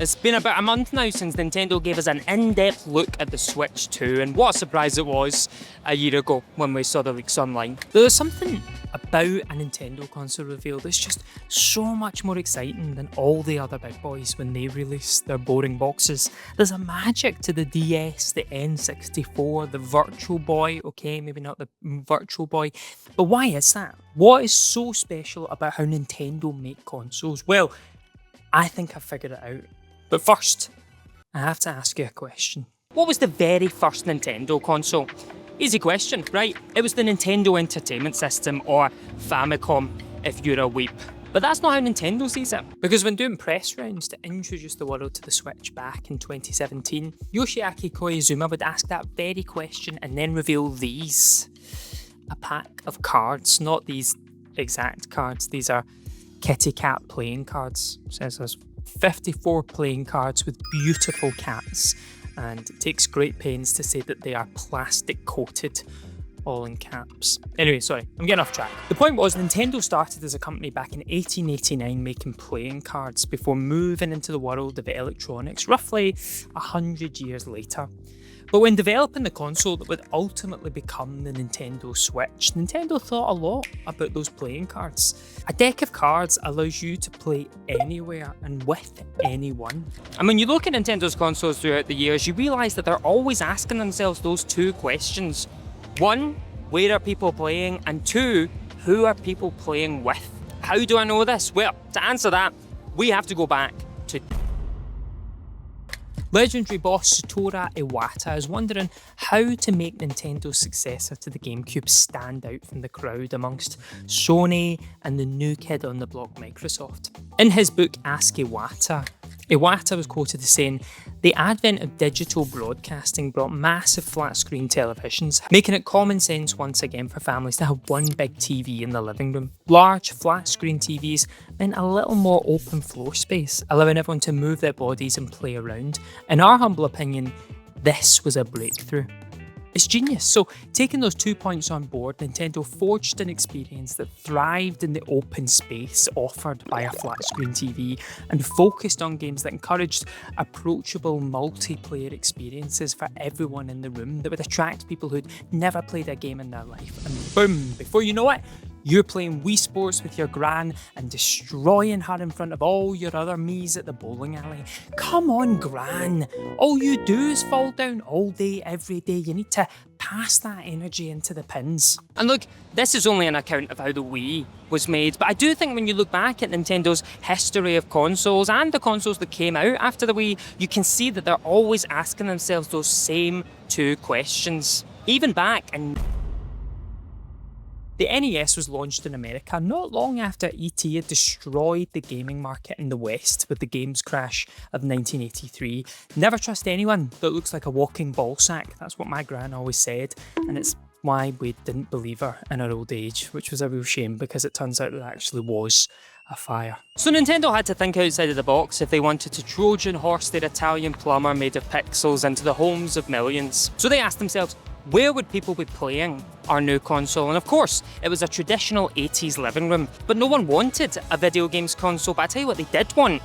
It's been about a month now since Nintendo gave us an in-depth look at the Switch 2, and what a surprise it was a year ago when we saw the leaks online. There's something about a Nintendo console reveal that's just so much more exciting than all the other big boys when they release their boring boxes. There's a magic to the DS, the N64, the Virtual Boy, okay, maybe not the Virtual Boy, but why is that? What is so special about how Nintendo make consoles? Well, I think I've figured it out. But first, I have to ask you a question. What was the very first Nintendo console? Easy question, right? It was the Nintendo Entertainment System, or Famicom if you're a weep. But that's not how Nintendo sees it. Because when doing press rounds to introduce the world to the Switch back in 2017, Yoshiaki Koizuma would ask that very question and then reveal these. A pack of cards, not these exact cards. These are kitty cat playing cards. It says there's 54 playing cards with beautiful cats, and it takes great pains to say that they are plastic coated, all in caps. Anyway, sorry, I'm getting off track. The point was, Nintendo started as a company back in 1889 making playing cards before moving into the world of electronics roughly 100 years later. But when developing the console that would ultimately become the Nintendo Switch, Nintendo thought a lot about those playing cards. A deck of cards allows you to play anywhere and with anyone. And when you look at Nintendo's consoles throughout the years, you realise that they're always asking themselves those two questions. One, where are people playing? And two, who are people playing with? How do I know this? Well, to answer that, we have to go back to legendary boss Satoru Iwata is wondering how to make Nintendo's successor to the GameCube stand out from the crowd amongst Sony and the new kid on the block, Microsoft. In his book Ask Iwata, Iwata was quoted as saying, "The advent of digital broadcasting brought massive flat-screen televisions, making it common sense once again for families to have one big TV in the living room. Large, flat-screen TVs meant a little more open floor space, allowing everyone to move their bodies and play around. In our humble opinion, this was a breakthrough." It's genius. So, taking those 2 points on board, Nintendo forged an experience that thrived in the open space offered by a flat-screen TV and focused on games that encouraged approachable multiplayer experiences for everyone in the room that would attract people who'd never played a game in their life. And boom, before you know it, you're playing Wii Sports with your gran and destroying her in front of all your other me's at the bowling alley. Come on, gran. All you do is fall down all day, every day. You need to pass that energy into the pins. And look, this is only an account of how the Wii was made, but I do think when you look back at Nintendo's history of consoles and the consoles that came out after the Wii, you can see that they're always asking themselves those same two questions. Even back in the NES was launched in America not long after E.T. had destroyed the gaming market in the West with the games crash of 1983. Never trust anyone that looks like a walking ball sack. That's what my gran always said, and it's why we didn't believe her in her old age, which was a real shame because it turns out there actually was a fire. So Nintendo had to think outside of the box if they wanted to Trojan horse their Italian plumber made of pixels into the homes of millions. So they asked themselves, where would people be playing our new console? And of course, it was a traditional 80s living room, but no one wanted a video games console. But I tell you what they did want,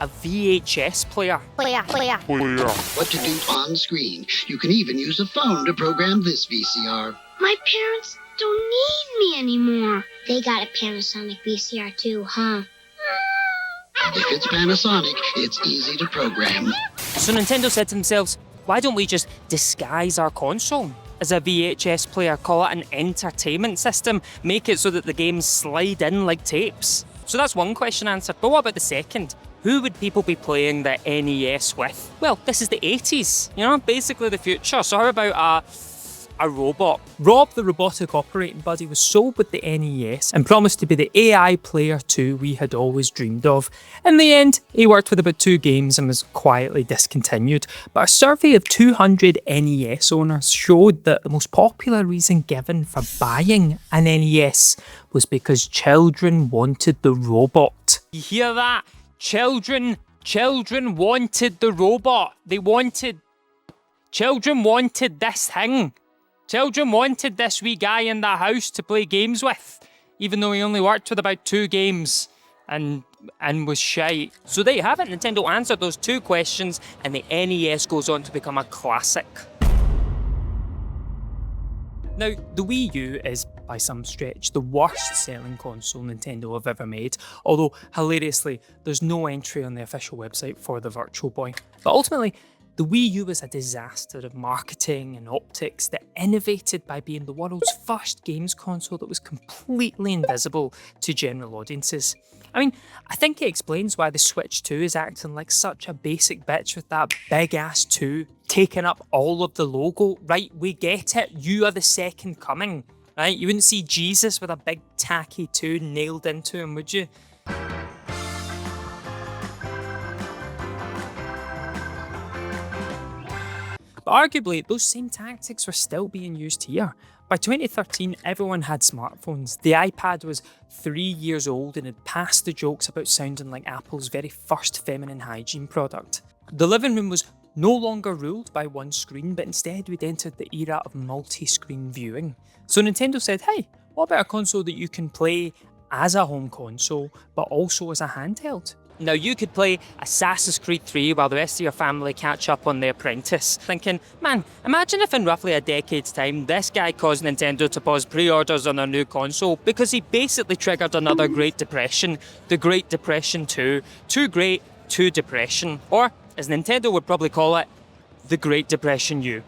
a VHS player. What to do on screen. You can even use a phone to program this VCR. My parents don't need me anymore. They got a Panasonic VCR too, huh? If it's Panasonic, it's easy to program. So Nintendo said to themselves, why don't we just disguise our console as a VHS player, call it an entertainment system, make it so that the games slide in like tapes? So that's one question answered, but what about the second? Who would people be playing the NES with? Well, this is the 80s, basically the future. So how about a robot? Rob, the robotic operating buddy, was sold with the NES and promised to be the AI player too we had always dreamed of. In the end, he worked with about 2 games and was quietly discontinued. But a survey of 200 NES owners showed that the most popular reason given for buying an NES was because children wanted the robot. You hear that? Children wanted the robot. Children wanted this thing. Children wanted this wee guy in their house to play games with, even though he only worked with about 2 games. and was shite. So there you have it, Nintendo answered those 2 questions and the NES goes on to become a classic. Now, the Wii U is, by some stretch, the worst selling console Nintendo have ever made, although, hilariously, there's no entry on the official website for the Virtual Boy. But ultimately, the Wii U was a disaster of marketing and optics that innovated by being the world's first games console that was completely invisible to general audiences. I mean, I think it explains why the Switch 2 is acting like such a basic bitch with that big ass 2 taking up all of the logo. Right, we get it, you are the second coming, right? You wouldn't see Jesus with a big tacky 2 nailed into him, would you? But arguably, those same tactics were still being used here. By 2013, everyone had smartphones. The iPad was 3 years old and had passed the jokes about sounding like Apple's very first feminine hygiene product. The living room was no longer ruled by one screen, but instead we'd entered the era of multi-screen viewing. So Nintendo said, hey, what about a console that you can play as a home console, but also as a handheld? Now, you could play Assassin's Creed 3 while the rest of your family catch up on The Apprentice, thinking, man, imagine if in roughly a decade's time, this guy caused Nintendo to pause pre-orders on their new console because he basically triggered another Great Depression, the Great Depression 2, too great, too depression, or, as Nintendo would probably call it, the Great Depression U.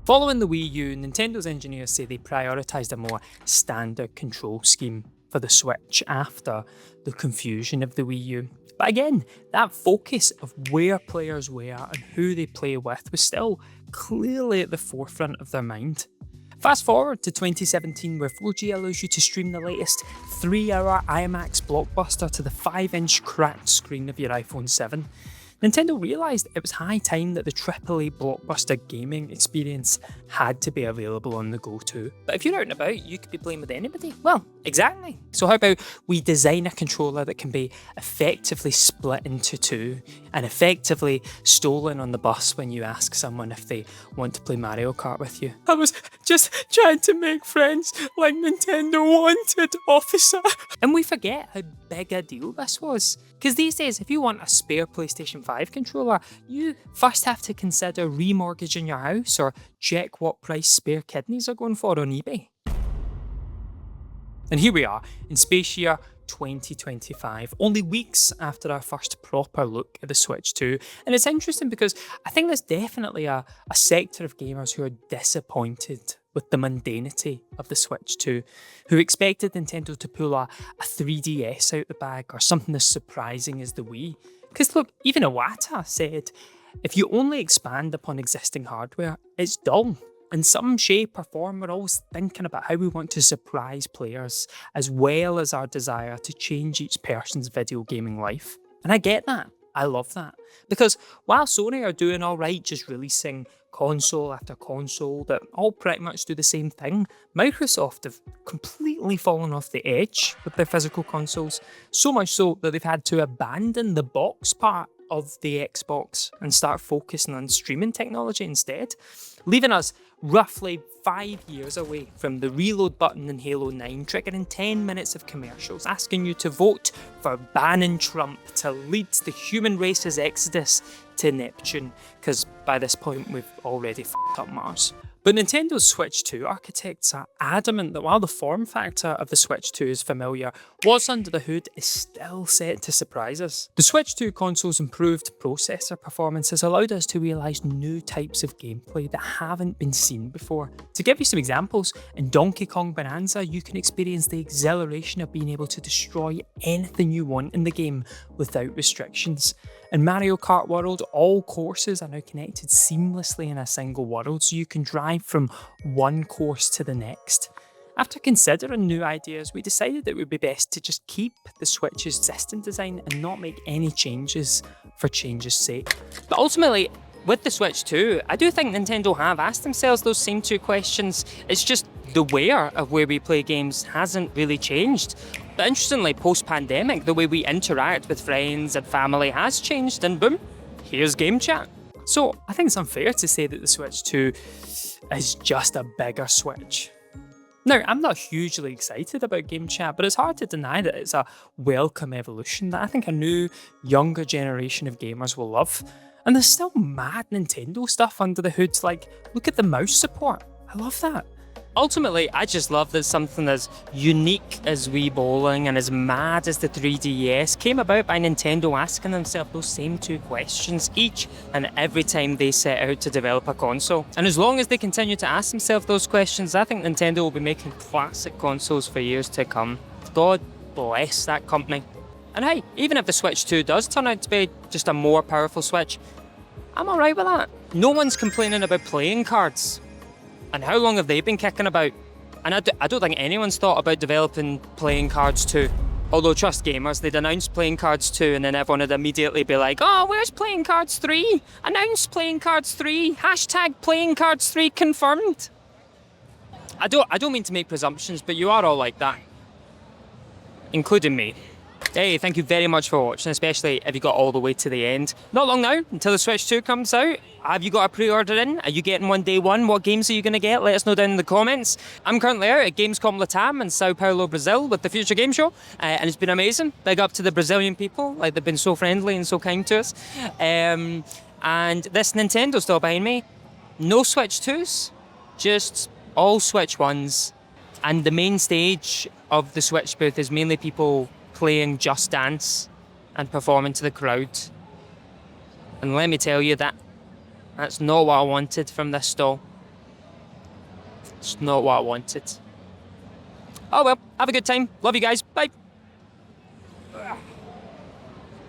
Following the Wii U, Nintendo's engineers say they prioritised a more standard control scheme for the Switch after the confusion of the Wii U. But again, that focus of where players were and who they play with was still clearly at the forefront of their mind. Fast forward to 2017, where 4G allows you to stream the latest 3-hour IMAX blockbuster to the 5-inch cracked screen of your iPhone 7. Nintendo realised it was high time that the AAA blockbuster gaming experience had to be available on the go too. But if you're out and about, you could be playing with anybody. Well, exactly. So how about we design a controller that can be effectively split into 2 and effectively stolen on the bus when you ask someone if they want to play Mario Kart with you. I was just trying to make friends like Nintendo wanted, officer. And we forget how big a deal this was. Because these days, if you want a spare PlayStation 5 controller, you first have to consider remortgaging your house or check what price spare kidneys are going for on eBay. And here we are, in space year 2025, only weeks after our first proper look at the Switch 2. And it's interesting because I think there's definitely a sector of gamers who are disappointed with the mundanity of the Switch 2, who expected Nintendo to pull a 3DS out the bag or something as surprising as the Wii. Because look, even Iwata said, if you only expand upon existing hardware, it's dull. In some shape or form, we're always thinking about how we want to surprise players, as well as our desire to change each person's video gaming life. And I get that. I love that. Because while Sony are doing alright just releasing console after console that all pretty much do the same thing, Microsoft have completely fallen off the edge with their physical consoles, so much so that they've had to abandon the box part of the Xbox and start focusing on streaming technology instead, leaving us roughly 5 years away from the reload button in Halo 9 triggering 10 minutes of commercials asking you to vote for banning Trump to lead the human race's exodus to Neptune, because by this point we've already f***ed up Mars. But Nintendo's Switch 2 architects are adamant that while the form factor of the Switch 2 is familiar, what's under the hood is still set to surprise us. The Switch 2 console's improved processor performance has allowed us to realise new types of gameplay that haven't been seen before. To give you some examples, in Donkey Kong Bonanza you can experience the exhilaration of being able to destroy anything you want in the game without restrictions. In Mario Kart World, all courses are now connected seamlessly in a single world, so you can drive from one course to the next. After considering new ideas, we decided it would be best to just keep the Switch's existing design and not make any changes for change's sake. But ultimately, with the Switch 2, I do think Nintendo have asked themselves those same 2 questions. It's just the where of where we play games hasn't really changed. But interestingly, post-pandemic, the way we interact with friends and family has changed, and boom, here's Game Chat. So I think it's unfair to say that the Switch 2 is just a bigger Switch. Now, I'm not hugely excited about Game Chat, but it's hard to deny that it's a welcome evolution that I think a new, younger generation of gamers will love. And there's still mad Nintendo stuff under the hood, like, look at the mouse support. I love that. Ultimately, I just love that something as unique as Wii Bowling and as mad as the 3DS came about by Nintendo asking themselves those same two questions each and every time they set out to develop a console. And as long as they continue to ask themselves those questions, I think Nintendo will be making classic consoles for years to come. God bless that company. And hey, even if the Switch 2 does turn out to be just a more powerful Switch, I'm alright with that. No one's complaining about playing cards. And how long have they been kicking about? And I don't think anyone's thought about developing playing cards 2. Although, trust gamers, they'd announce playing cards 2 and then everyone would immediately be like, oh, where's playing cards 3? Announce playing cards 3. Hashtag playing cards 3 confirmed. I don't mean to make presumptions, but you are all like that. Including me. Hey, thank you very much for watching, especially if you got all the way to the end. Not long now, until the Switch 2 comes out. Have you got a pre-order in? Are you getting one day one? What games are you going to get? Let us know down in the comments. I'm currently out at Gamescom Latam in Sao Paulo, Brazil with the Future Game Show, and it's been amazing. Big up to the Brazilian people, like they've been so friendly and so kind to us. And this Nintendo store behind me, no Switch 2s, just all Switch 1s. And the main stage of the Switch booth is mainly people playing Just Dance and performing to the crowd. And let me tell you that's not what I wanted from this stall. It's not what I wanted. Oh well, have a good time. Love you guys. Bye.